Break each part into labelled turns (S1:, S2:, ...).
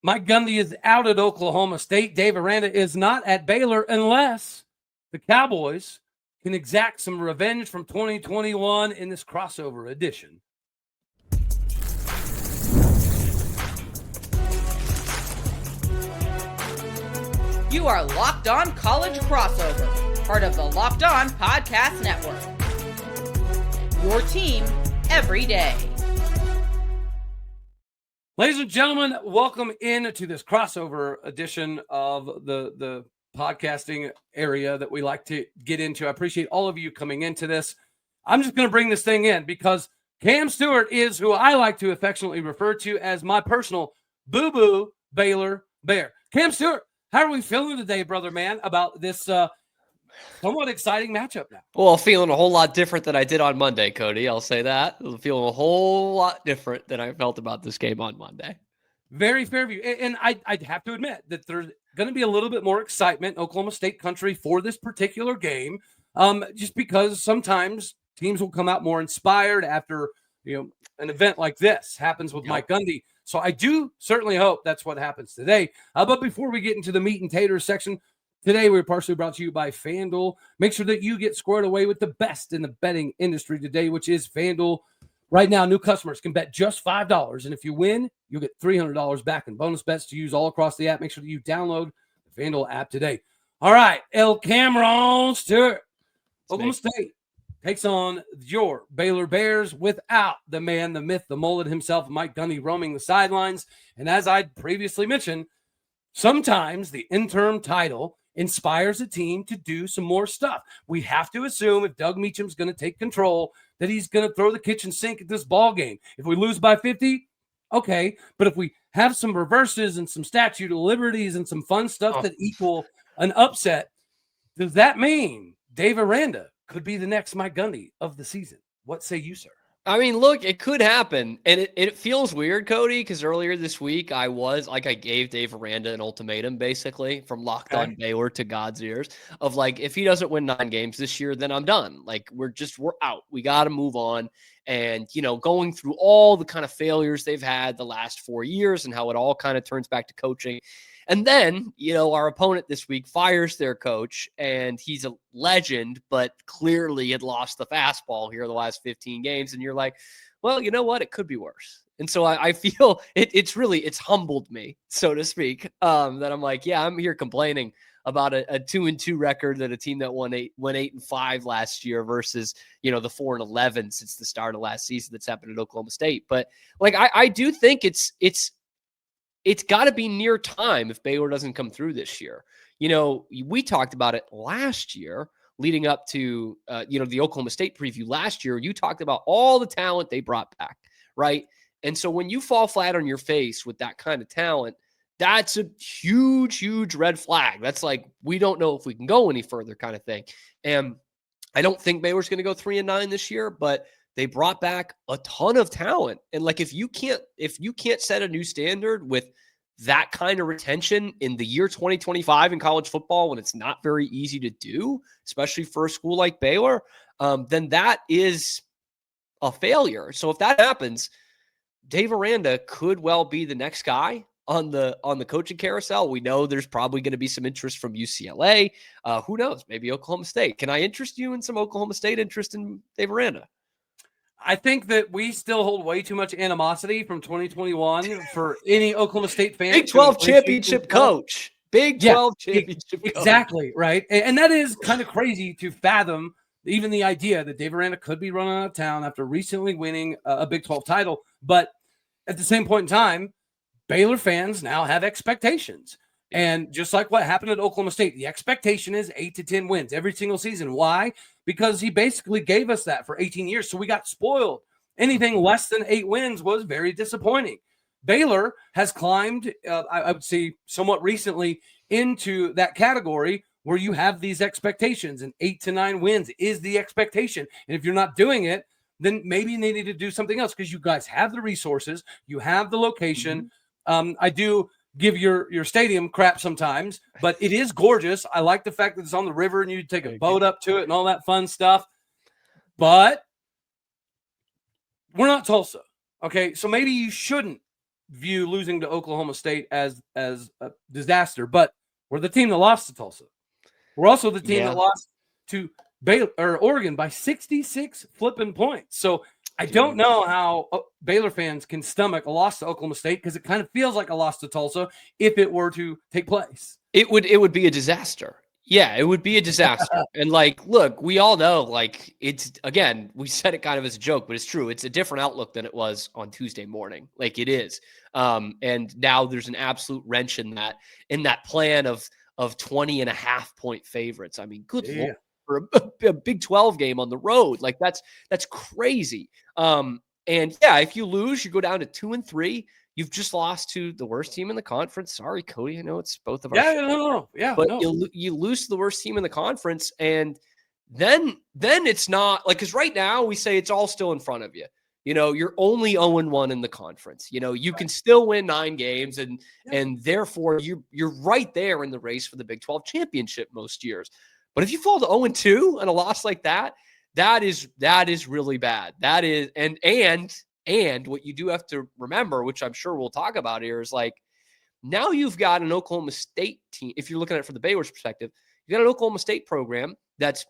S1: Mike Gundy is out at Oklahoma State. Dave Aranda is not at Baylor unless the Cowboys can exact some revenge from 2021 in this crossover edition.
S2: You are Locked On College Crossover, part of the Locked On Podcast Network. Your team every day.
S1: Ladies and gentlemen, welcome into this crossover edition of the podcasting area that we like to get into. I appreciate all of you coming into this. I'm just going to bring this thing in because Cam Stuart is who I like to affectionately refer to as my personal boo-boo Baylor Bear. Cam Stuart, how are we feeling today, brother man, about this somewhat exciting matchup now?
S3: Well, feeling a whole lot different than I did on Monday, Cody. I'll say that. I'm feeling a whole lot different than I felt about this game on Monday.
S1: Very fair view. And I'd have to admit that there's going to be a little bit more excitement in Oklahoma State country for this particular game, just because sometimes teams will come out more inspired after an event like this happens with Mike Gundy. So I do certainly hope that's what happens today. But before we get into the meat and taters section, today we're partially brought to you by FanDuel. Make sure that you get squared away with the best in the betting industry today, which is FanDuel. Right now, new customers can bet just $5, and if you win, you'll get $300 back in bonus bets to use all across the app. Make sure that you download the FanDuel app today. All right, El Cameron Stewart. Oklahoma State takes on your Baylor Bears without the man, the myth, the mullet himself, Mike Gundy, roaming the sidelines. And as I previously mentioned, sometimes the interim title inspires a team to do some more stuff. We have to assume if Doug Meacham's going to take control, that he's going to throw the kitchen sink at this ball game. If we lose by 50, okay. But if we have some reverses and some statute of liberties and some fun stuff that equal an upset, does that mean Dave Aranda could be the next Mike Gundy of the season? What say you, sir?
S3: I mean, look, it could happen. And it feels weird, Cody, because earlier this week I gave Dave Aranda an ultimatum, basically, from Locked On Baylor to God's ears, of like, if he doesn't win 9 games this year, then I'm done. Like, we're out. We got to move on. And, going through all the kind of failures they've had the last 4 years and how it all kind of turns back to coaching. And then, our opponent this week fires their coach, and he's a legend, but clearly had lost the fastball here the last 15 games. And you're like, well, you know what? It could be worse. And so I feel it's humbled me, so to speak, that I'm like, yeah, I'm here complaining about a 2-2 record that a team that went 8-5 last year versus, the 4-11 since the start of last season that's happened at Oklahoma State. But like, I do think it's got to be near time if Baylor doesn't come through this year. We talked about it last year leading up to, the Oklahoma State preview last year. You talked about all the talent they brought back, right? And so when you fall flat on your face with that kind of talent, that's a huge, huge red flag. That's like, we don't know if we can go any further kind of thing. And I don't think Baylor's going to go 3-9 this year, but they brought back a ton of talent. And like, if you can't set a new standard with that kind of retention in the year 2025 in college football, when it's not very easy to do, especially for a school like Baylor, then that is a failure. So if that happens, Dave Aranda could well be the next guy on the coaching carousel. We know there's probably going to be some interest from UCLA. Who knows? Maybe Oklahoma State. Can I interest you in some Oklahoma State interest in Dave Aranda?
S1: I think that we still hold way too much animosity from 2021 for any Oklahoma State fan.
S3: Big 12 championship coach. Big 12 championship coach.
S1: Exactly, right? And that is kind of crazy to fathom, even the idea that Dave Aranda could be running out of town after recently winning a Big 12 title. But at the same point in time, Baylor fans now have expectations. And just like what happened at Oklahoma State, the expectation is 8 to 10 wins every single season. Why? Because he basically gave us that for 18 years. So we got spoiled. Anything less than 8 wins was very disappointing. Baylor has climbed, I would say somewhat recently, into that category where you have these expectations, and 8 to 9 wins is the expectation. And if you're not doing it, then maybe they need to do something else, because you guys have the resources, you have the location. I do give your stadium crap sometimes, but it is gorgeous. I like the fact that it's on the river and you take a boat up to it and all that fun stuff. But we're not Tulsa. Okay. So maybe you shouldn't view losing to Oklahoma State as a disaster, but we're the team that lost to Tulsa. We're also the team that lost to Baylor or Oregon by 66 flipping points. So I don't know how Baylor fans can stomach a loss to Oklahoma State, because it kind of feels like a loss to Tulsa if it were to take place.
S3: It would be a disaster. Yeah, it would be a disaster. And like, look, we all know, like, it's, again, we said it kind of as a joke, but it's true. It's a different outlook than it was on Tuesday morning. Like, it is. And now there's an absolute wrench in that plan of 20.5-point favorites. I mean, good Lord, for a Big 12 game on the road. Like, that's crazy. And yeah, if you lose, you go down to 2-3. You've just lost to the worst team in the conference. Sorry, Cody. I know it's both of our but you lose to the worst team in the conference, and then it's not like, because right now we say it's all still in front of you. You know, you're only 0-1 in the conference. You know, you can still win 9 games, and therefore you're right there in the race for the Big 12 championship most years. But if you fall to 0-2 and a loss like that, that is really bad. That is and what you do have to remember, which I'm sure we'll talk about here, is like, now you've got an Oklahoma State team. If you're looking at it from the Baylor's perspective, you got an Oklahoma State program that's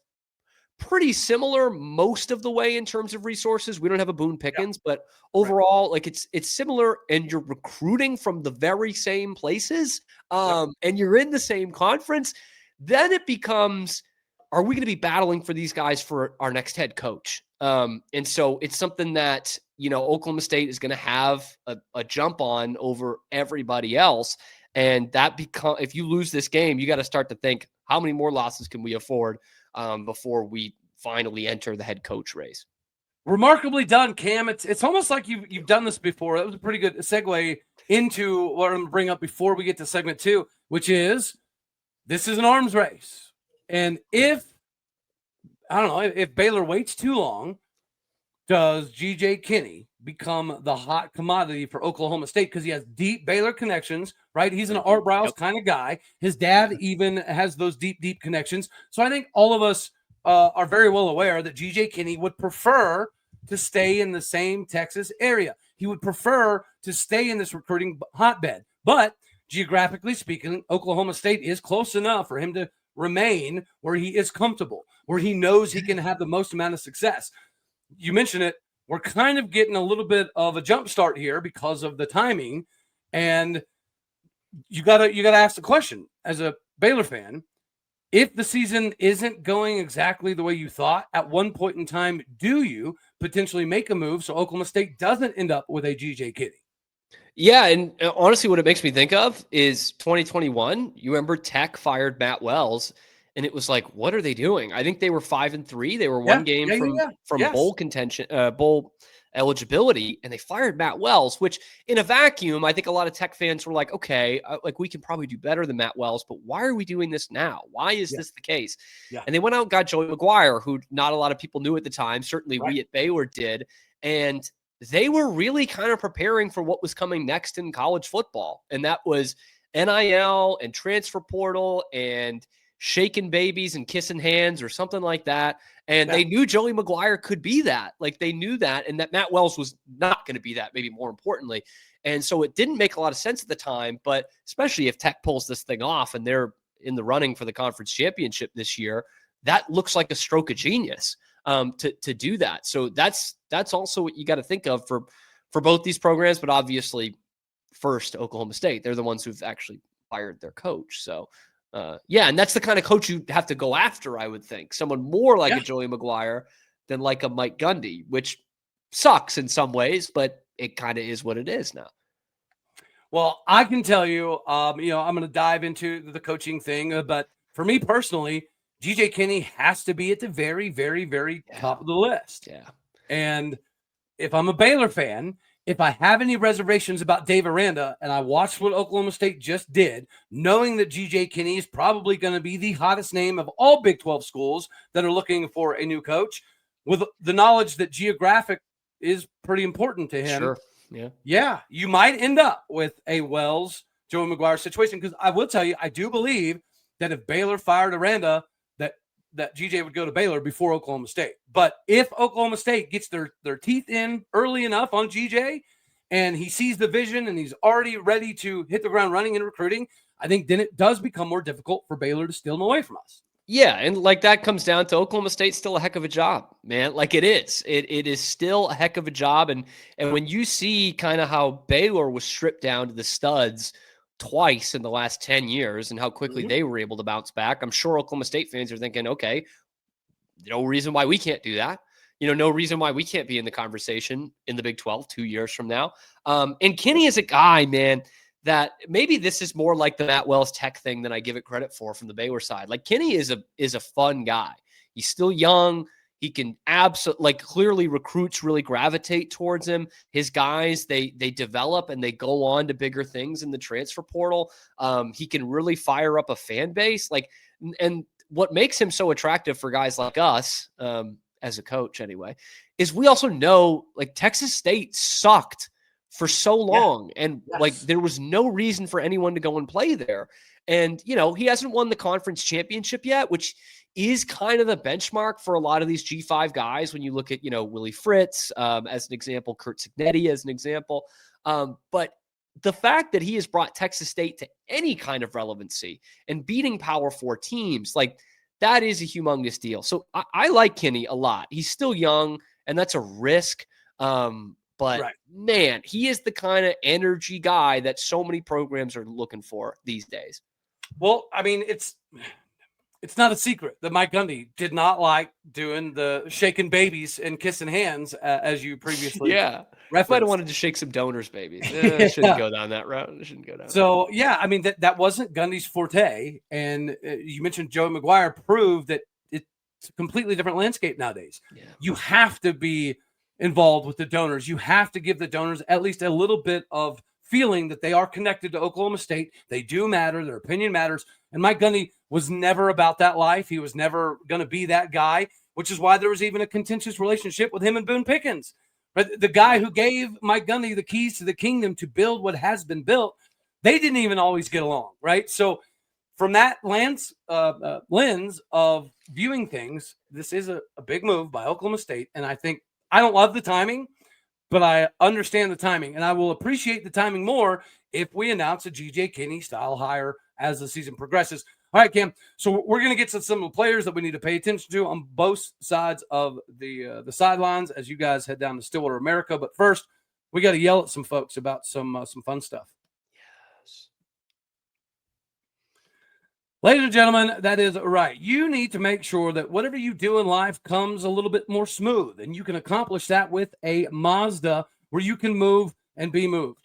S3: pretty similar most of the way in terms of resources. We don't have a Boone Pickens, but overall, like, it's similar, and you're recruiting from the very same places, and you're in the same conference. Then it becomes, are we going to be battling for these guys for our next head coach? And so it's something that, you know, Oklahoma State is going to have a jump on over everybody else. And that if you lose this game, you got to start to think, how many more losses can we afford before we finally enter the head coach race?
S1: Remarkably done, Cam. It's almost like you've done this before. That was a pretty good segue into what I'm going to bring up before we get to segment 2, which is, this is an arms race. And if Baylor waits too long, does GJ Kinne become the hot commodity for Oklahoma State? Because he has deep Baylor connections, right? He's an Art Browse kind of guy. His dad even has those deep connections. So I think all of us are very well aware that GJ Kinne would prefer to stay in the same Texas area. He would prefer to stay in this recruiting hotbed. But geographically speaking, Oklahoma State is close enough for him to remain where he is comfortable, where he knows he can have the most amount of success. You mentioned it. We're kind of getting a little bit of a jump start here because of the timing, and you gotta ask the question as a Baylor fan: if the season isn't going exactly the way you thought, at one point in time, do you potentially make a move so Oklahoma State doesn't end up with a GJ Kinne?
S3: Yeah, and honestly, what it makes me think of is 2021. You remember Tech fired Matt Wells, and it was like, what are they doing? I think they were 5-3. They were one game from bowl contention, bowl eligibility, and they fired Matt Wells, which in a vacuum, I think a lot of Tech fans were like, okay, like, we can probably do better than Matt Wells, but why are we doing this now? Why is this the case? Yeah. And they went out and got Joey McGuire, who not a lot of people knew at the time. Certainly we at Baylor did. And they were really kind of preparing for what was coming next in college football. And that was NIL and transfer portal and shaking babies and kissing hands or something like that. And they knew Joey McGuire could be that. Like, they knew that, and that Matt Wells was not going to be that, maybe more importantly. And so it didn't make a lot of sense at the time, but especially if Tech pulls this thing off and they're in the running for the conference championship this year, that looks like a stroke of genius to do that. So that's also what you got to think of for both these programs, but obviously first Oklahoma State. They're the ones who've actually fired their coach. So and that's the kind of coach you have to go after, I would think. Someone more like a Joey McGuire than like a Mike Gundy, which sucks in some ways, but it kind of is what it is now.
S1: Well, I can tell you, I'm going to dive into the coaching thing, but for me personally, GJ Kinne has to be at the very, very, very top of the list. Yeah. And if I'm a Baylor fan, if I have any reservations about Dave Aranda, and I watched what Oklahoma State just did, knowing that GJ Kinne is probably going to be the hottest name of all Big 12 schools that are looking for a new coach, with the knowledge that geographic is pretty important to him. Sure. Yeah. You might end up with a Wells, Joey McGuire situation, because I will tell you, I do believe that if Baylor fired Aranda, that GJ would go to Baylor before Oklahoma State. But if Oklahoma State gets their teeth in early enough on GJ and he sees the vision and he's already ready to hit the ground running in recruiting, I think then it does become more difficult for Baylor to steal him away from us.
S3: Yeah, and like that comes down to Oklahoma State's still a heck of a job, man. Like it is. It is still a heck of a job. And when you see kind of how Baylor was stripped down to the studs twice in the last 10 years and how quickly they were able to bounce back, I'm sure Oklahoma State fans are thinking, okay, no reason why we can't do that. No reason why we can't be in the conversation in the Big 12 2 years from now. And Kinne is a guy, man, that maybe this is more like the Matt Wells Tech thing than I give it credit for from the Baylor side. Like Kinne is a fun guy. He's still young. He can absolutely, clearly recruits really gravitate towards him. His guys, they develop and they go on to bigger things in the transfer portal. He can really fire up a fan base. And what makes him so attractive for guys like us, as a coach anyway, is we also know Texas State sucked for so long. Yeah. And there was no reason for anyone to go and play there. And, he hasn't won the conference championship yet, which is kind of the benchmark for a lot of these G5 guys. When you look at, Willie Fritz, as an example, Kurt Cignetti as an example. But the fact that he has brought Texas State to any kind of relevancy and beating Power 4 teams, that is a humongous deal. So I like Kinne a lot. He's still young, and that's a risk. But man, he is the kind of energy guy that so many programs are looking for these days.
S1: Well, I mean, it's not a secret that Mike Gundy did not like doing the shaking babies and kissing hands, as you previously
S3: referenced. Might have wanted to shake some donors' babies. Shouldn't go down that route. Shouldn't go down.
S1: So, I mean, that wasn't Gundy's forte. And you mentioned Joey McGuire proved that it's a completely different landscape nowadays. Yeah. You have to be involved with the donors. You have to give the donors at least a little bit of feeling that they are connected to Oklahoma State. They do matter. Their opinion matters. And Mike Gundy was never about that life. He was never going to be that guy, which is why there was even a contentious relationship with him and Boone Pickens. But the guy who gave Mike Gundy the keys to the kingdom to build what has been built, they didn't even always get along, right? So from that lens of viewing things, this is a big move by Oklahoma State. And I think I don't love the timing, but I understand the timing. And I will appreciate the timing more if we announce a GJ Kinne style hire as the season progresses. All right, Cam. So we're going to get to some of the players that we need to pay attention to on both sides of the sidelines as you guys head down to Stillwater, America. But first, we got to yell at some folks about some fun stuff. Yes. Ladies and gentlemen, that is right. You need to make sure that whatever you do in life comes a little bit more smooth, and you can accomplish that with a Mazda where you can move and be moved.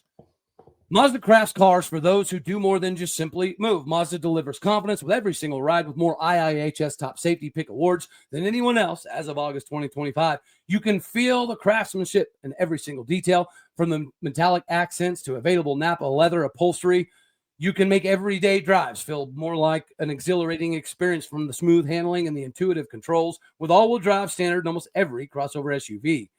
S1: Mazda crafts cars for those who do more than just simply move. Mazda delivers confidence with every single ride with more IIHS Top Safety Pick awards than anyone else as of August 2025. You can feel the craftsmanship in every single detail, from the metallic accents to available Napa leather upholstery. You can make everyday drives feel more like an exhilarating experience from the smooth handling and the intuitive controls with all-wheel drive standard in almost every crossover SUV.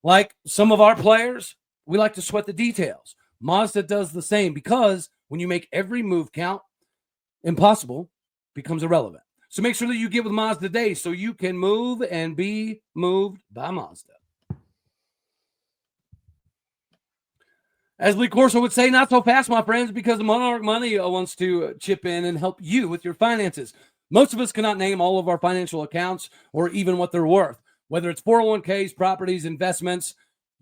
S1: Like some of our players, we like to sweat the details. Mazda does the same, because when you make every move count, impossible becomes irrelevant. So make sure that you get with Mazda today so you can move and be moved by Mazda. As Lee Corso would say, not so fast, my friends, because the Monarch Money wants to chip in and help you with your finances. Most of us cannot name all of our financial accounts or even what they're worth. Whether it's 401ks, properties, investments,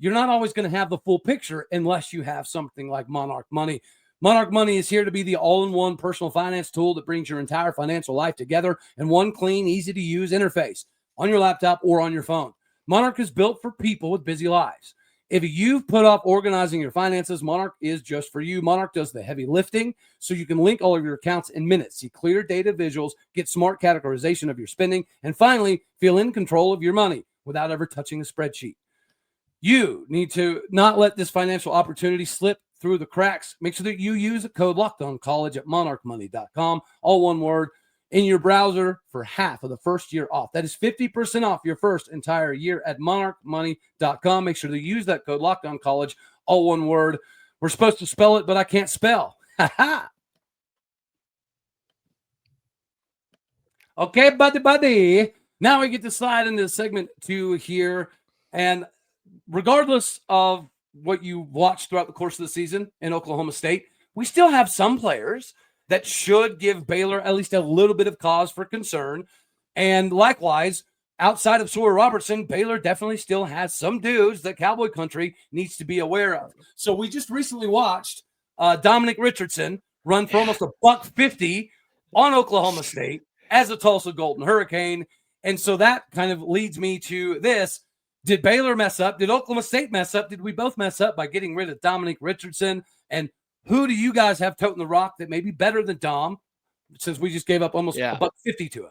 S1: you're not always going to have the full picture unless you have something like Monarch Money. Monarch Money is here to be the all-in-one personal finance tool that brings your entire financial life together in one clean, easy-to-use interface on your laptop or on your phone. Monarch is built for people with busy lives. If you've put off organizing your finances, Monarch is just for you. Monarch does the heavy lifting so you can link all of your accounts in minutes, see clear data visuals, get smart categorization of your spending, and finally feel in control of your money without ever touching a spreadsheet. You need to not let this financial opportunity slip through the cracks. Make sure that you use the code LOCKEDONCollege at monarchmoney.com, all one word, in your browser for half of the first year off. That is 50% off your first entire year at monarchmoney.com. Make sure to use that code LOCKEDONCollege, all one word. We're supposed to spell it, but I can't spell. Okay, buddy. Now we get to slide into segment 2 here. And regardless of what you watched throughout the course of the season in Oklahoma State, we still have some players that should give Baylor at least a little bit of cause for concern. And likewise, outside of Sawyer Robertson, Baylor definitely still has some dudes that Cowboy Country needs to be aware of. So we just recently watched Dominic Richardson run for almost $150 on Oklahoma State as a Tulsa Golden Hurricane. And so that kind of leads me to this. Did Baylor mess up? Did Oklahoma State mess up? Did we both mess up by getting rid of Dominic Richardson? And who do you guys have toting the rock that may be better than Dom, since we just gave up almost $150 to him?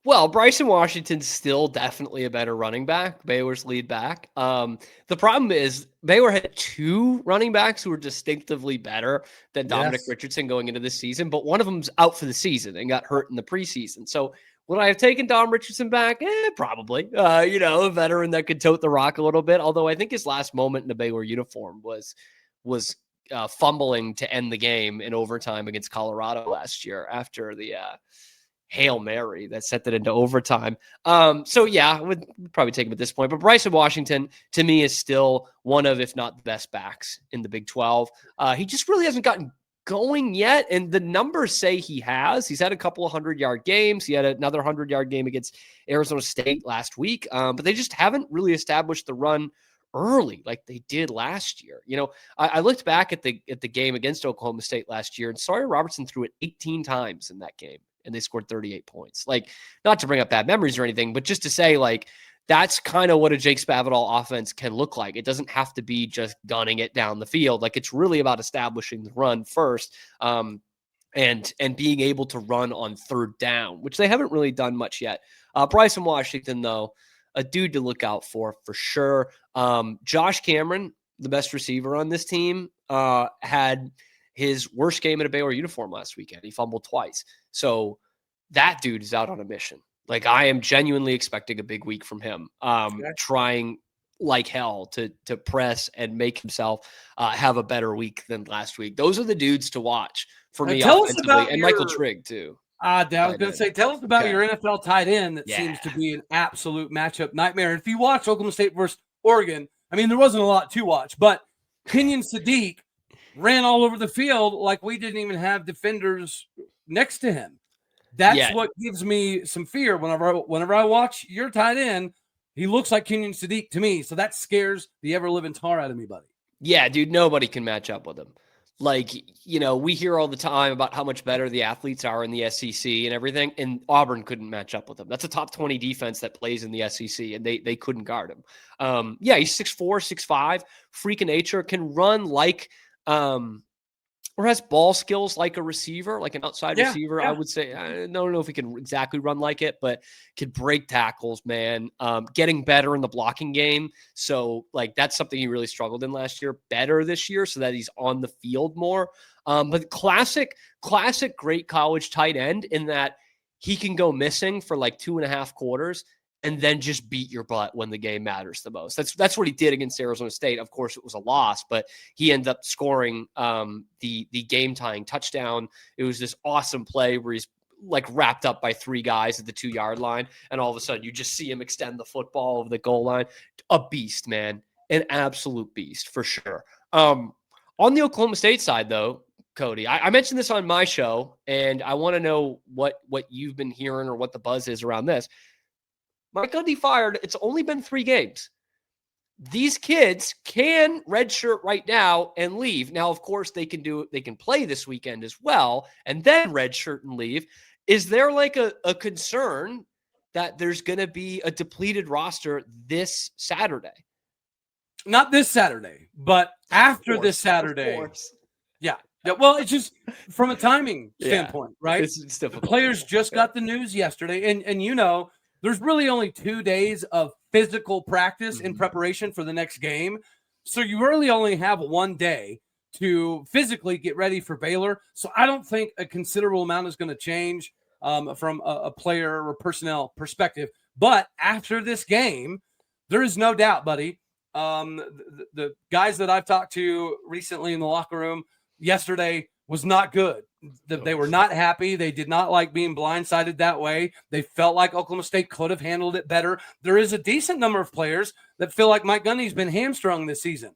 S3: Well, Bryson Washington's still definitely a better running back, Baylor's lead back. The problem is Baylor had 2 running backs who were distinctively better than Dominic Richardson going into this season, but one of them's out for the season and got hurt in the preseason. So would I have taken Dom Richardson back? Probably. A veteran that could tote the rock a little bit, although I think his last moment in the Baylor uniform was fumbling to end the game in overtime against Colorado last year after the Hail Mary that sent it into overtime. I would probably take him at this point. But Bryson Washington, to me, is still one of, if not the best backs in the Big 12. He just really hasn't gotten going yet, and the numbers say he has. He's had a couple of 100-yard games. He had another 100-yard game against Arizona State last week, but they just haven't really established the run early like they did last year. I looked back at the game against Oklahoma State last year, and Sawyer Robertson threw it 18 times in that game, and they scored 38 points. Like, not to bring up bad memories or anything, but just to say, like, that's kind of what a Jake Spavital offense can look like. It doesn't have to be just gunning it down the field. Like, it's really about establishing the run first, and being able to run on third down, which they haven't really done much yet. Bryson Washington, though, a dude to look out for sure. Josh Cameron, the best receiver on this team, had his worst game in a Baylor uniform last weekend. He fumbled twice. So that dude is out on a mission. Like, I am genuinely expecting a big week from him, trying like hell to press and make himself have a better week than last week. Those are the dudes to watch for me offensively, and Michael Trigg too.
S1: I was going to say, tell us about your NFL tight end that seems to be an absolute matchup nightmare. And if you watch Oklahoma State versus Oregon, I mean, there wasn't a lot to watch, but Kenyon Sadiq ran all over the field like we didn't even have defenders next to him. That's what gives me some fear whenever I watch your tight end. He looks like Kenyon Sadiq to me, so that scares the ever-living tar out of me, buddy.
S3: Yeah, dude, nobody can match up with him. Like, we hear all the time about how much better the athletes are in the SEC and everything, and Auburn couldn't match up with him. That's a top 20 defense that plays in the SEC, and they couldn't guard him. He's 6'4", 6'5", freak of nature, can run like or has ball skills like a receiver, like an outside receiver, I would say. I don't know if he can exactly run like it, but could break tackles, man. Getting better in the blocking game. So, like, that's something he really struggled in last year. Better this year so that he's on the field more. But classic great college tight end in that he can go missing for like 2.5 quarters and then just beat your butt when the game matters the most. That's what he did against Arizona State. Of course, it was a loss, but he ended up scoring the game-tying touchdown. It was this awesome play where he's like wrapped up by 3 guys at the 2-yard line, and all of a sudden you just see him extend the football over the goal line. A beast, man. An absolute beast, for sure. On the Oklahoma State side, though, Cody, I mentioned this on my show, and I want to know what you've been hearing or what the buzz is around this. Mike Gundy fired. It's only been 3 games. These kids can redshirt right now and leave. Now, of course, they can play this weekend as well and then redshirt and leave. Is there like a concern that there's going to be a depleted roster this Saturday?
S1: Not this Saturday, but after this Saturday. Yeah. Well, it's just from a timing standpoint, right?
S3: It's difficult.
S1: The players just got the news yesterday, and there's really only 2 days of physical practice in preparation for the next game. So you really only have 1 day to physically get ready for Baylor. So I don't think a considerable amount is going to change from a player or personnel perspective. But after this game, there is no doubt, buddy. The guys that I've talked to recently in the locker room yesterday was not good. They were not happy. They did not like being blindsided that way. They felt like Oklahoma State could have handled it better. There is a decent number of players that feel like Mike Gundy's been hamstrung this season.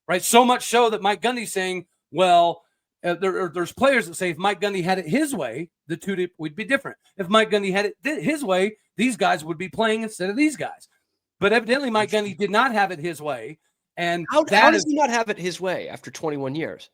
S1: right? So much so that Mike Gundy's saying, well, there's players that say if Mike Gundy had it his way, the two would be different. If Mike Gundy had it his way, these guys would be playing instead of these guys. But evidently Mike Gundy did not have it his way. And
S3: how does he not have it his way after 21 years?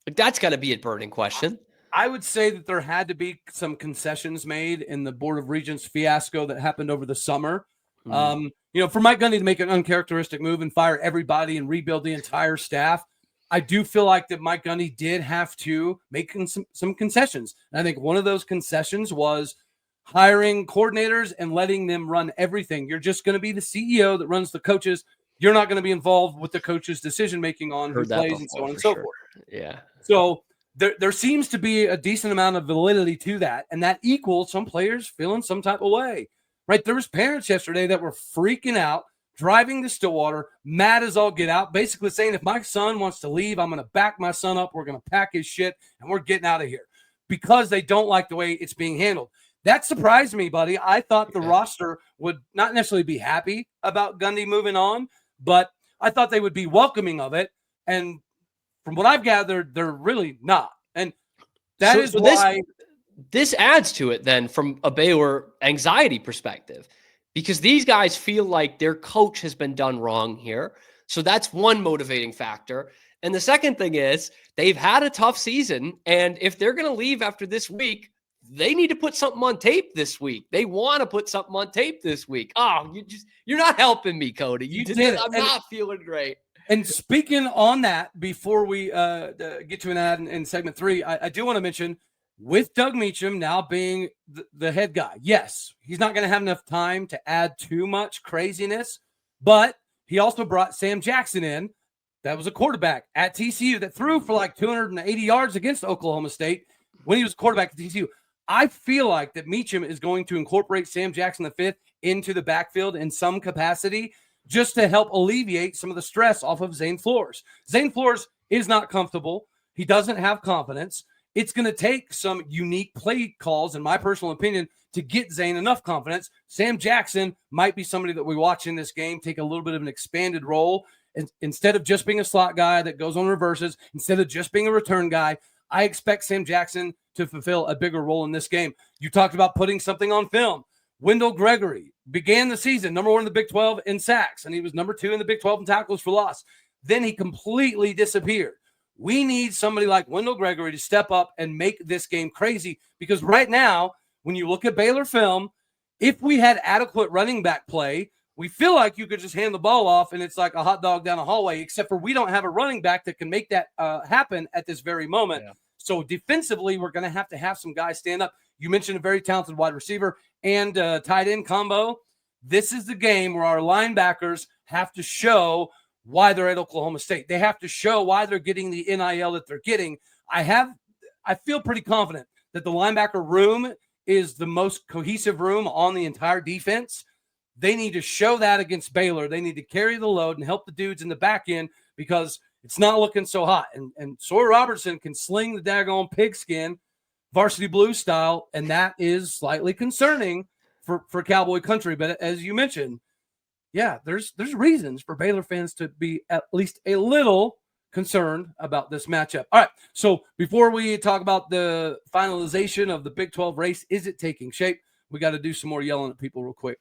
S3: Like, that's got to be a burning question.
S1: I would say that there had to be some concessions made in the Board of Regents fiasco that happened over the summer. For Mike Gundy to make an uncharacteristic move and fire everybody and rebuild the entire staff, I do feel like that Mike Gundy did have to make some concessions. And I think one of those concessions was hiring coordinators and letting them run everything. You're just going to be the CEO that runs the coaches. You're not going to be involved with the coach's decision-making on who plays and so on and so forth.
S3: Yeah.
S1: So there seems to be a decent amount of validity to that, and that equals some players feeling some type of way, right? There was parents yesterday that were freaking out, driving to Stillwater, mad as all get out, basically saying, if my son wants to leave, I'm going to back my son up. We're going to pack his shit, and we're getting out of here because they don't like the way it's being handled. That surprised me, buddy. I thought the roster would not necessarily be happy about Gundy moving on, but I thought they would be welcoming of it. And from what I've gathered, they're really not. And that is why
S3: this adds to it then from a Baylor anxiety perspective, because these guys feel like their coach has been done wrong here. So that's one motivating factor. And the second thing is they've had a tough season. And if they're going to leave after this week, they need to put something on tape this week. They want to put something on tape this week. Oh, you're not helping me, Cody. I'm not feeling great.
S1: And speaking on that, before we get to an ad in segment 3, I do want to mention with Doug Meacham now being the head guy, yes, he's not going to have enough time to add too much craziness, but he also brought Sam Jackson in. That was a quarterback at TCU that threw for like 280 yards against Oklahoma State when he was quarterback at TCU. I feel like that Meacham is going to incorporate Sam Jackson V into the backfield in some capacity just to help alleviate some of the stress off of Zane Flores. Zane Flores is not comfortable. He doesn't have confidence. It's going to take some unique play calls, in my personal opinion, to get Zane enough confidence. Sam Jackson might be somebody that we watch in this game take a little bit of an expanded role. And instead of just being a slot guy that goes on reverses, instead of just being a return guy, I expect Sam Jackson to fulfill a bigger role in this game. You talked about putting something on film. Wendell Gregory began the season number 1 in the Big 12 in sacks, and he was number 2 in the Big 12 in tackles for loss. Then he completely disappeared. We need somebody like Wendell Gregory to step up and make this game crazy, because right now, when you look at Baylor film, if we had adequate running back play, we feel like you could just hand the ball off and it's like a hot dog down a hallway, except for we don't have a running back that can make that happen at this very moment. Yeah. So defensively, we're going to have some guys stand up. You mentioned a very talented wide receiver and tight end combo. This is the game where our linebackers have to show why they're at Oklahoma State. They have to show why they're getting the NIL that they're getting. I feel pretty confident that the linebacker room is the most cohesive room on the entire defense. They need to show that against Baylor. They need to carry the load and help the dudes in the back end, because it's not looking so hot. And Sawyer Robertson can sling the daggone pigskin varsity blue style, and that is slightly concerning for Cowboy country. But as you mentioned, yeah, there's reasons for Baylor fans to be at least a little concerned about this matchup. All right, so before we talk about the finalization of the Big 12 race, is it taking shape? We got to do some more yelling at people real quick.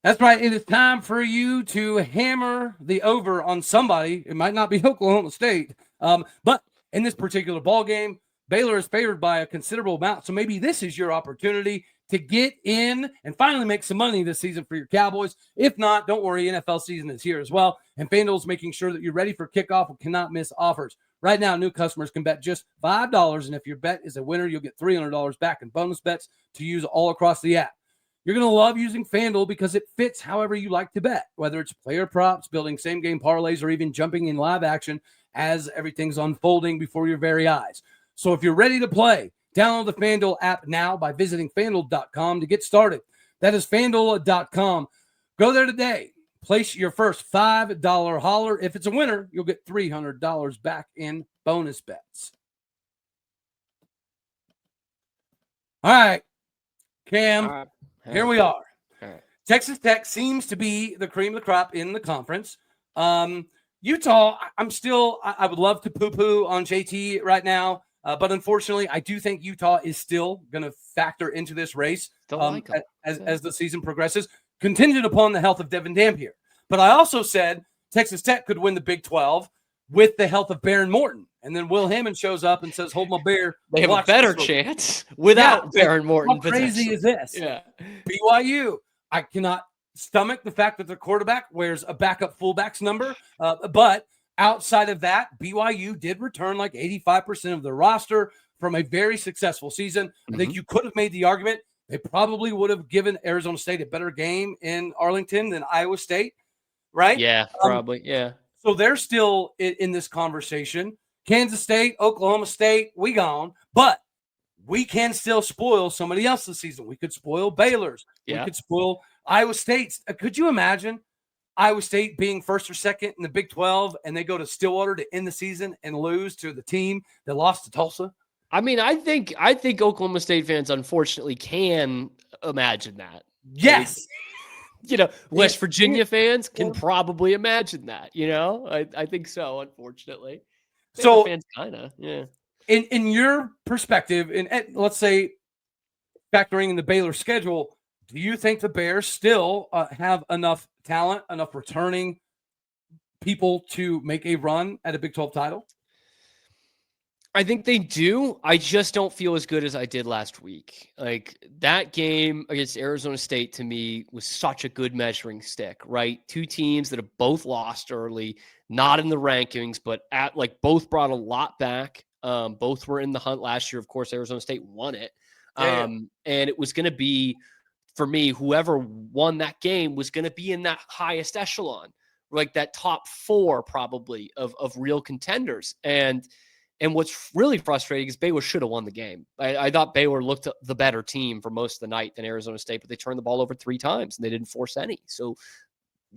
S1: That's right. It is time for you to hammer the over on somebody. It might not be Oklahoma State, but in this particular ball game, Baylor is favored by a considerable amount. So maybe this is your opportunity to get in and finally make some money this season for your Cowboys. If not, don't worry. NFL season is here as well. And FanDuel is making sure that you're ready for kickoff and cannot miss offers. Right now, new customers can bet just $5. And if your bet is a winner, you'll get $300 back in bonus bets to use all across the app. You're going to love using FanDuel because it fits however you like to bet, whether it's player props, building same-game parlays, or even jumping in live action as everything's unfolding before your very eyes. So if you're ready to play, download the FanDuel app now by visiting FanDuel.com to get started. That is FanDuel.com. Go there today. Place your first $5 holler. If it's a winner, you'll get $300 back in bonus bets. All right, Cam. Here we are. Texas Tech seems to be the cream of the crop in the conference. Utah, I would love to poo-poo on JT right now, but unfortunately, I do think Utah is still going to factor into this race as the season progresses, contingent upon the health of Devin Dampier. But I also said Texas Tech could win the Big 12 with the health of Baron Morton. And then Will Hammond shows up and says, hold my beer.
S3: They have a better chance without Baron Morton.
S1: How crazy is this?
S3: Yeah.
S1: BYU, I cannot stomach the fact that the quarterback wears a backup fullback's number. But outside of that, BYU did return like 85% of the roster from a very successful season. I think you could have made the argument they probably would have given Arizona State a better game in Arlington than Iowa State, right?
S3: Yeah, probably. Yeah.
S1: So they're still in this conversation. Kansas State, Oklahoma State, we gone. But we can still spoil somebody else this season. We could spoil Baylor's. Yeah. We could spoil Iowa State's. Could you imagine Iowa State being first or second in the Big 12 and they go to Stillwater to end the season and lose to the team that lost to Tulsa?
S3: I mean, I think Oklahoma State fans unfortunately can imagine that.
S1: Yes.
S3: West Virginia fans can probably imagine that, I think so, unfortunately.
S1: So
S3: fans kind of, yeah.
S1: In your perspective, and let's say factoring in the Baylor schedule, do you think the Bears still have enough talent, enough returning people to make a run at a Big 12 title?
S3: I think they do. I just don't feel as good as I did last week. Like that game against Arizona State to me was such a good measuring stick, right? Two teams that have both lost early, not in the rankings, but both brought a lot back. Both were in the hunt last year. Of course, Arizona State won it. And it was going to be, for me, whoever won that game was going to be in that highest echelon, like that top four probably of real contenders. And what's really frustrating is Baylor should have won the game. I thought Baylor looked the better team for most of the night than Arizona State, but they turned the ball over 3 times and they didn't force any. So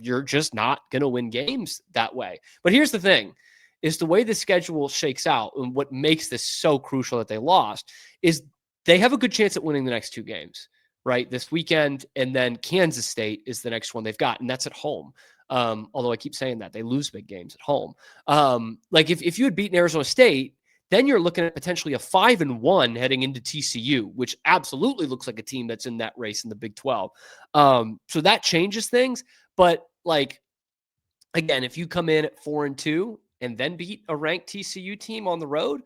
S3: you're just not going to win games that way. But here's the thing, is the way the schedule shakes out and what makes this so crucial that they lost is they have a good chance at winning the next 2 games, right? This weekend, and then Kansas State is the next one they've got, and that's at home. Although I keep saying that they lose big games at home. If you had beaten Arizona State, then you're looking at potentially a 5-1 heading into TCU, which absolutely looks like a team that's in that race in the Big 12. So that changes things. But again, if you come in at 4-2 and then beat a ranked TCU team on the road,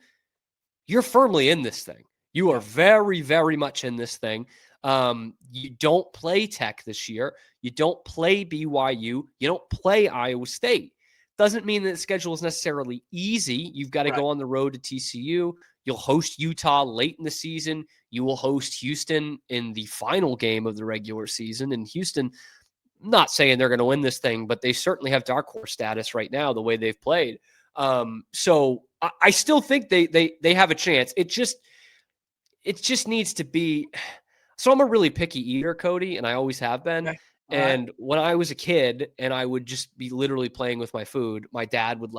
S3: you're firmly in this thing. You are very, very much in this thing. You don't play Tech this year. You don't play BYU. You don't play Iowa State. Doesn't mean that the schedule is necessarily easy. You've got to go on the road to TCU. You'll host Utah late in the season. You will host Houston in the final game of the regular season. And Houston, not saying they're going to win this thing, but they certainly have dark horse status right now, the way they've played. So I still think they have a chance. It just needs to be. So I'm a really picky eater, Cody, and I always have been. Okay. And when I was a kid and I would just be literally playing with my food, my dad would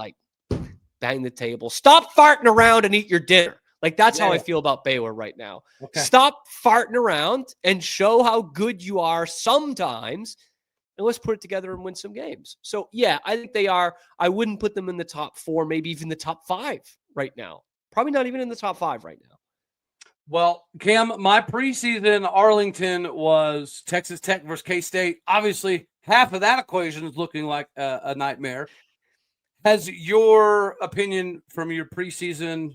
S3: bang the table, stop farting around and eat your dinner. That's how I feel about Baylor right now. Okay. Stop farting around and show how good you are sometimes, and let's put it together and win some games. So yeah, I think they are. I wouldn't put them in the top 4, maybe even the top 5 right now. Probably not even in the top 5 right now.
S1: Well, Cam, my preseason Arlington was Texas Tech versus K-State. Obviously, half of that equation is looking like a nightmare. Has your opinion from your preseason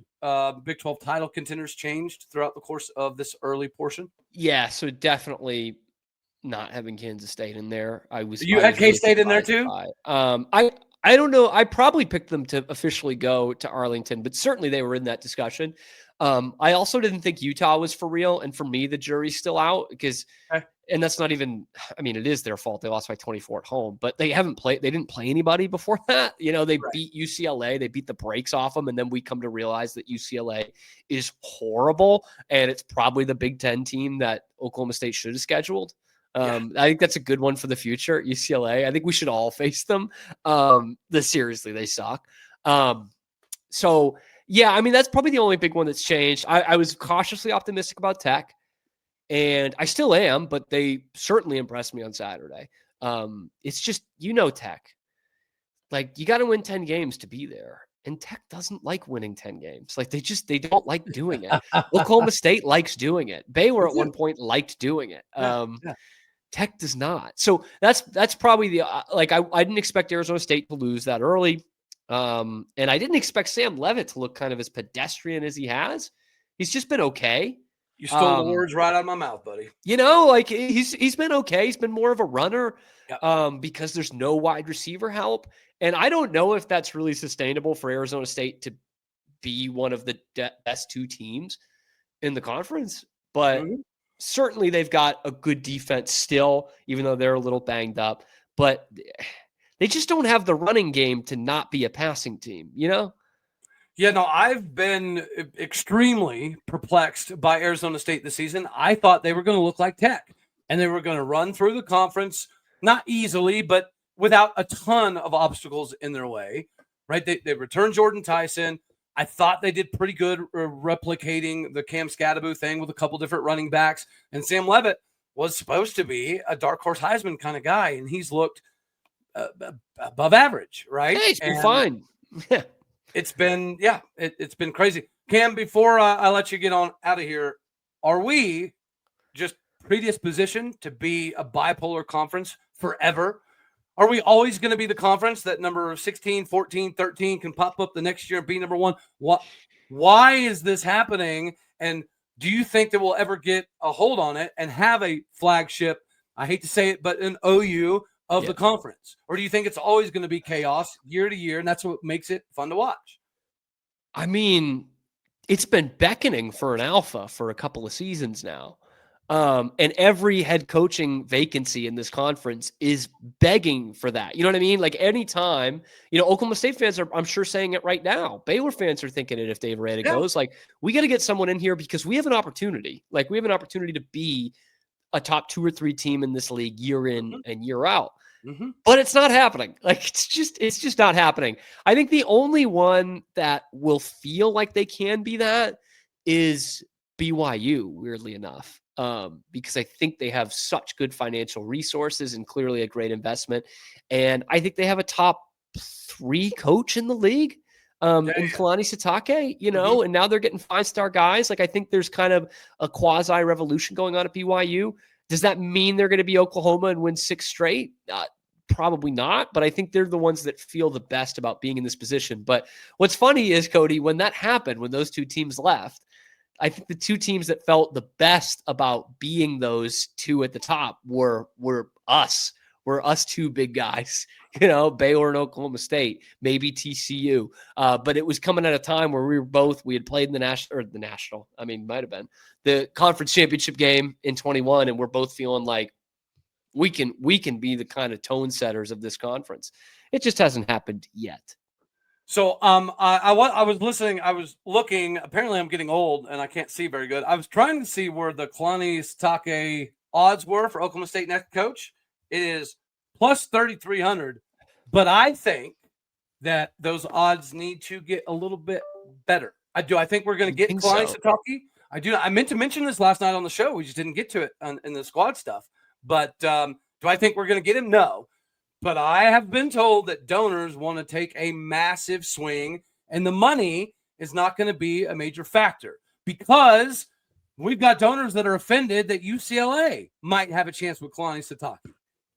S1: Big 12 title contenders changed throughout the course of this early portion?
S3: Yeah, so definitely not having Kansas State in there.
S1: You had K-State in there too?
S3: I don't know. I probably picked them to officially go to Arlington, but certainly they were in that discussion. I also didn't think Utah was for real. And for me, the jury's still out because, and that's not even, it is their fault. They lost by 24 at home, but they didn't play anybody before that. They beat UCLA, they beat the brakes off them. And then we come to realize that UCLA is horrible. And it's probably the Big Ten team that Oklahoma State should have scheduled. I think that's a good one for the future. UCLA. I think we should all face them. Seriously, they suck. So yeah, that's probably the only big one that's changed. I was cautiously optimistic about Tech. And I still am, but they certainly impressed me on Saturday. It's just, Tech. Like, you got to win 10 games to be there. And Tech doesn't like winning 10 games. Like, they don't like doing it. Oklahoma State likes doing it. Baylor at one point liked doing it.
S1: Yeah.
S3: Tech does not. So that's probably the I didn't expect Arizona State to lose that early. And I didn't expect Sam Leavitt to look kind of as pedestrian as he has. He's just been okay.
S1: You stole the words right out of my mouth, buddy.
S3: Like he's been okay. He's been more of a runner because there's no wide receiver help. And I don't know if that's really sustainable for Arizona State to be one of the best two teams in the conference. But certainly they've got a good defense still, even though they're a little banged up. But they just don't have the running game to not be a passing team,
S1: Yeah, no, I've been extremely perplexed by Arizona State this season. I thought they were going to look like Tech, and they were going to run through the conference, not easily, but without a ton of obstacles in their way, right? They returned Jordan Tyson. I thought they did pretty good replicating the Cam Scadaboo thing with a couple different running backs, and Sam Leavitt was supposed to be a dark horse Heisman kind of guy, and he's looked above average, right?
S3: Hey, he's been fine. Yeah.
S1: It's been crazy. Cam, before I let you get on out of here, are we just predispositioned to be a bipolar conference forever? Are we always going to be the conference that number 16, 14, 13 can pop up the next year and be number one? Why is this happening? And do you think that we'll ever get a hold on it and have a flagship, I hate to say it, but an OU of the conference? Or do you think it's always going to be chaos year to year, and that's what makes it fun to watch?
S3: I mean, it's been beckoning for an alpha for a couple of seasons now. And every head coaching vacancy in this conference is begging for that. You know what I mean? Like, anytime, Oklahoma State fans are, I'm sure, saying it right now. Baylor fans are thinking it if Dave Aranda goes. Like, we got to get someone in here because we have an opportunity. Like, we have an opportunity to be a top 2 or 3 team in this league year in and year out. But it's not happening. Like, it's just not happening. I think the only one that will feel like they can be that is BYU, weirdly enough, because I think they have such good financial resources and clearly a great investment. And I think they have a top 3 coach in the league in Kalani Sitake, and now they're getting 5-star guys. Like, I think there's kind of a quasi revolution going on at BYU. Does that mean they're going to be Oklahoma and win 6 straight? Probably not, but I think they're the ones that feel the best about being in this position. But what's funny is, Cody, when that happened, when those 2 teams left, I think the 2 teams that felt the best about being those 2 at the top were us. We're us 2 big guys, Baylor and Oklahoma State, maybe TCU. But it was coming at a time where we had played in the national. I mean, might have been the conference championship game in 21. And we're both feeling like we can be the kind of tone setters of this conference. It just hasn't happened yet.
S1: So I was listening. I was looking. Apparently, I'm getting old and I can't see very good. I was trying to see where the Kalani Sitake odds were for Oklahoma State next coach. It is plus 3,300. But I think that those odds need to get a little bit better. I do. I think we're going to get Kalani Sitake. I do. I meant to mention this last night on the show. We just didn't get to it in the squad stuff. But do I think we're going to get him? No. But I have been told that donors want to take a massive swing, and the money is not going to be a major factor because we've got donors that are offended that UCLA might have a chance with Kalani Sitake.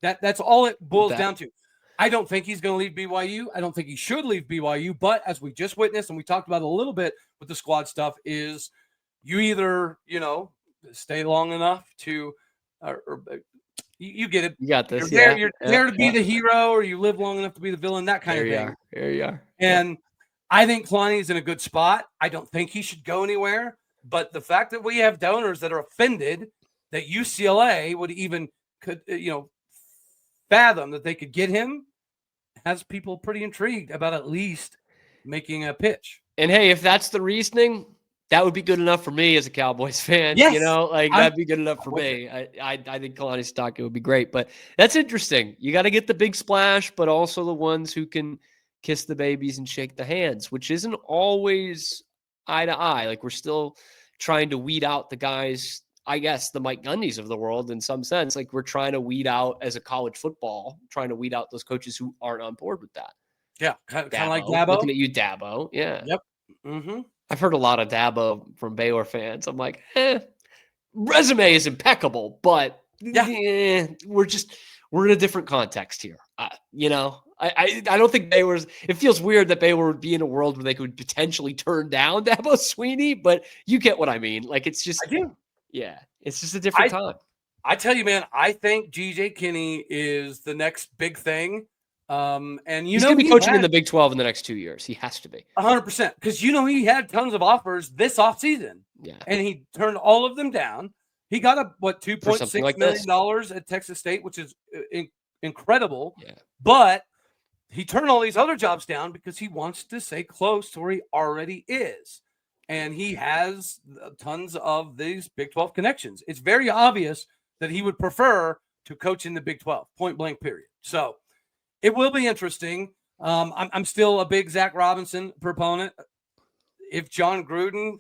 S1: That's all it boils down to. I don't think he's going to leave BYU. I don't think he should leave BYU. But as we just witnessed, and we talked about a little bit with the squad stuff, is you either, stay long enough to you get it.
S3: You got this.
S1: You're there to be the hero, or you live long enough to be the villain, that kind of thing.
S3: There you are.
S1: And I think Kalani is in a good spot. I don't think he should go anywhere. But the fact that we have donors that are offended that UCLA would even fathom that they could get him has people pretty intrigued about at least making a pitch.
S3: And hey, if that's the reasoning, that would be good enough for me as a Cowboys fan.
S1: Yes.
S3: That'd be good enough for me. I think Kalani Sitake would be great. But that's interesting. You got to get the big splash, but also the ones who can kiss the babies and shake the hands, which isn't always eye to eye. Like, we're still trying to weed out the guys. I guess, the Mike Gundys of the world in some sense. Like we're trying to weed out as a college football, trying to weed out those coaches who aren't on board with that.
S1: Yeah, kind of like Dabo.
S3: Looking at you, Dabo. Yeah.
S1: Yep. Mm-hmm.
S3: I've heard a lot of Dabo from Baylor fans. I'm like, resume is impeccable, but we're in a different context here. I don't think Baylor's. It feels weird that Baylor would be in a world where they could potentially turn down Dabo Swinney, but you get what I mean. Like it's just,
S1: I do.
S3: Yeah, it's just a different time.
S1: I tell you, man, I think GJ Kinne is the next big thing. And
S3: he's going to be coaching in the Big 12 in the next 2 years. He has to be
S1: 100% because he had tons of offers this offseason.
S3: Yeah,
S1: and he turned all of them down. He got $2.6 million at Texas State, which is incredible.
S3: Yeah,
S1: but he turned all these other jobs down because he wants to stay close to where he already is. And he has tons of these Big 12 connections. It's very obvious that he would prefer to coach in the Big 12, point blank, period. So it will be interesting. I'm still a big Zach Robinson proponent. If John Gruden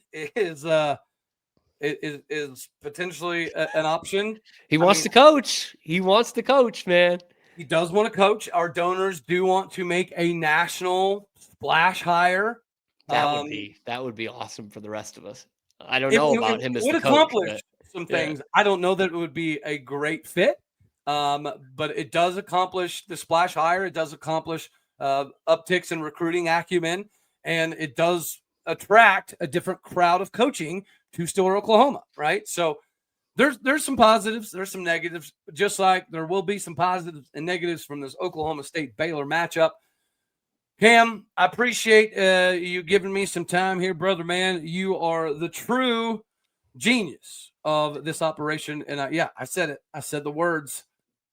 S1: is potentially an option,
S3: he wants to coach. He wants to coach, man.
S1: He does want to coach. Our donors do want to make a national splash hire.
S3: That would be awesome for the rest of us. I don't know about him as the coach. It would accomplish
S1: some things. Yeah. I don't know that it would be a great fit, but it does accomplish the splash hire. It does accomplish upticks in recruiting acumen, and it does attract a different crowd of coaching to Stillwater, Oklahoma, right? So there's some positives, there's some negatives, just like there will be some positives and negatives from this Oklahoma State Baylor matchup. Cam, I appreciate you giving me some time here, brother, man. You are the true genius of this operation. And I said it. I said the words.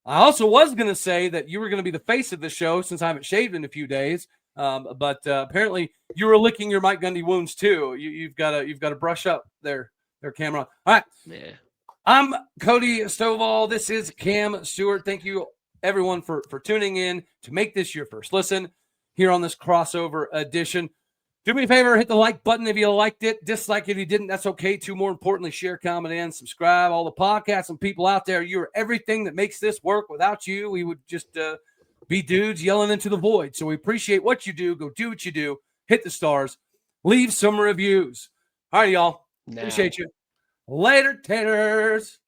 S1: I also was going to say that you were going to be the face of the show since I haven't shaved in a few days. But apparently you were licking your Mike Gundy wounds too. You've got to brush up there, Cameron. All right.
S3: Yeah.
S1: I'm Cody Stovall. This is Cam Stuart. Thank you everyone for tuning in to make this your first listen here on this crossover edition. Do me a favor, hit the like button if you liked it. Dislike if you didn't. That's okay too. More importantly, share, comment, and subscribe. All the podcasts and people out there, you're everything that makes this work. Without you, we would just be dudes yelling into the void. So we appreciate what you do. Go do what you do. Hit the stars. Leave some reviews. All right, y'all. Appreciate you. Later, taters.